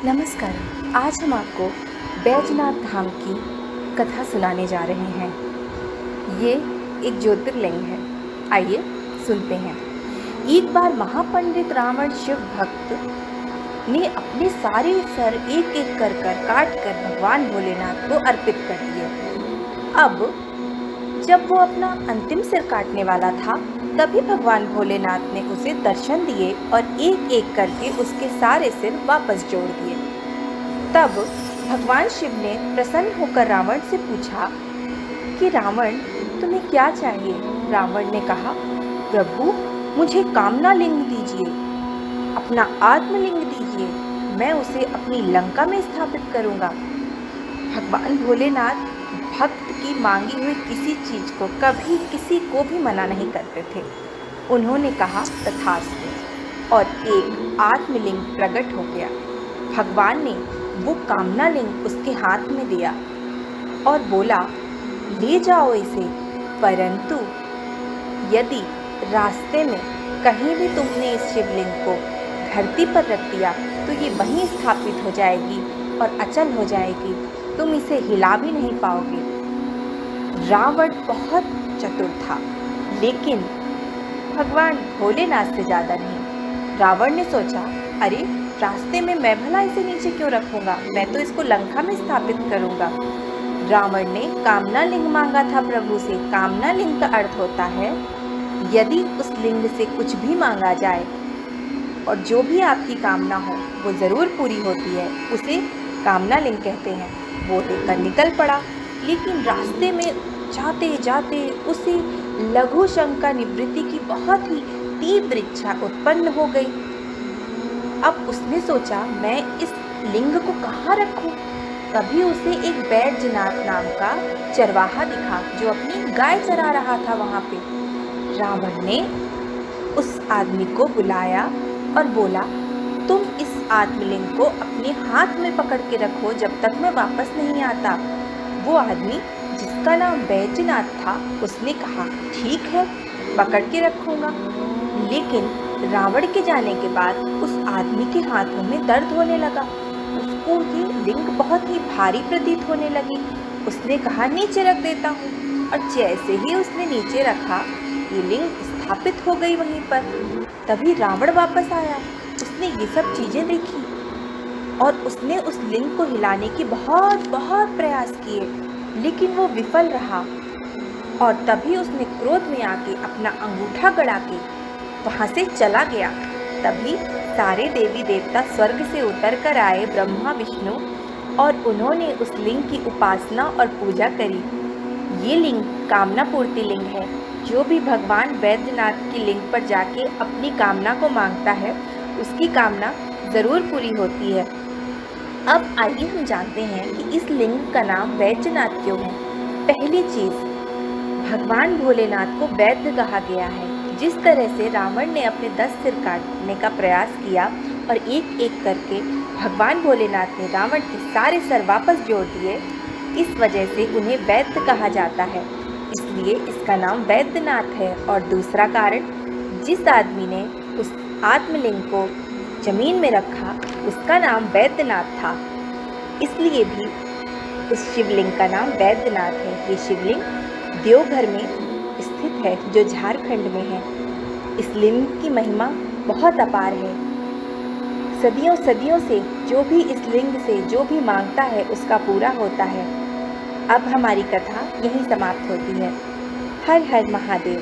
नमस्कार। आज हम आपको बैजनाथ धाम की कथा सुनाने जा रहे हैं। ये एक ज्योतिर्लिंग है। आइए सुनते हैं। एक बार महापंडित रावण शिव भक्त ने अपने सारे सर एक एक कर काट कर भगवान भोलेनाथ को अर्पित कर दिए। अब जब वो अपना अंतिम सिर काटने वाला था, तभी भगवान भोलेनाथ ने उसे दर्शन दिए और एक एक करके उसके सारे सिर वापस जोड़ दिए। तब भगवान शिव ने प्रसन्न होकर रावण से पूछा कि रावण, तुम्हें क्या चाहिए? रावण ने कहा, प्रभु, मुझे कामना लिंग दीजिए, अपना आत्मलिंग दीजिए, मैं उसे अपनी लंका में स्थापित करूंगा। भगवान भोलेनाथ भक्त की मांगी हुई किसी चीज को कभी किसी को भी मना नहीं करते थे। उन्होंने कहा तथास्तु और एक आत्मलिंग प्रकट हो गया। भगवान ने वो कामना लिंग उसके हाथ में दिया और बोला, ले जाओ इसे, परंतु यदि रास्ते में कहीं भी तुमने इस शिवलिंग को धरती पर रख दिया तो ये वहीं स्थापित हो जाएगी और अचल हो जाएगी, तुम इसे हिला भी नहीं पाओगे। रावण बहुत चतुर था, लेकिन भगवान भोलेनाथ से ज़्यादा नहीं। रावण ने सोचा, अरे रास्ते में मैं भला इसे नीचे क्यों रखूंगा, मैं तो इसको लंका में स्थापित करूंगा। रावण ने कामना लिंग मांगा था प्रभु से। कामना लिंग का अर्थ होता है यदि उस लिंग से कुछ भी मांगा जाए और जो भी आपकी कामना हो वो ज़रूर पूरी होती है, उसे कामना लिंग कहते हैं। वो लेकर निकल पड़ा, लेकिन रास्ते में जाते जाते उसे लघु शंका निवृत्ति की बहुत ही तीव्र इच्छा उत्पन्न हो गई। अब उसने सोचा, मैं इस लिंग को कहाँ रखूं? तभी उसे एक बैजनाथ नाम का चरवाहा दिखा जो अपनी गाय चरा रहा था वहां पे। रावण ने उस आदमी को बुलाया और बोला, तुम इस आत्मलिंग को अपने हाथ में पकड़ के रखो जब तक मैं वापस नहीं आता। वो आदमी जिसका नाम बैजनाथ था, उसने कहा, ठीक है, पकड़ के रखूंगा। लेकिन रावण के जाने के बाद उस आदमी के हाथों में दर्द होने लगा। उसको ये लिंग बहुत ही भारी प्रतीत होने लगी। उसने कहा, नीचे रख देता हूँ। और जैसे ही उसने नीचे रखा, ये लिंग स्थापित हो गई वहीं पर। तभी रावण वापस आया। उसने ये सब चीजें देखी और उसने उस लिंग को हिलाने की बहुत बहुत प्रयास किए, लेकिन वो विफल रहा। और तभी उसने क्रोध में आके अपना अंगूठा गड़ा के वहां से चला गया। तभी सारे देवी देवता स्वर्ग से उतर कर आए, ब्रह्मा विष्णु, और उन्होंने उस लिंग की उपासना और पूजा करी। ये लिंग कामना पूर्ति लिंग है। जो भी भगवान बैद्यनाथ की लिंग पर जाके अपनी कामना को मांगता है, उसकी कामना जरूर पूरी होती है। अब आइए हम जानते हैं कि इस लिंग का नाम बैजनाथ क्यों है। पहली चीज, भगवान भोलेनाथ को वैद्य कहा गया है। जिस तरह से रावण ने अपने 10 सिर काटने का प्रयास किया और एक एक करके भगवान भोलेनाथ ने रावण के सारे सर वापस जोड़ दिए, इस वजह से उन्हें वैद्य कहा जाता है, इसलिए इसका नाम बैद्यनाथ है। और दूसरा कारण, जिस आदमी ने उस आत्मलिंग को जमीन में रखा, उसका नाम बैद्यनाथ था, इसलिए भी उस शिवलिंग का नाम बैद्यनाथ है। ये शिवलिंग देवघर में स्थित है, जो झारखंड में है। इस लिंग की महिमा बहुत अपार है। सदियों सदियों से जो भी इस लिंग से जो भी मांगता है, उसका पूरा होता है। अब हमारी कथा यहीं समाप्त होती है। हर हर महादेव।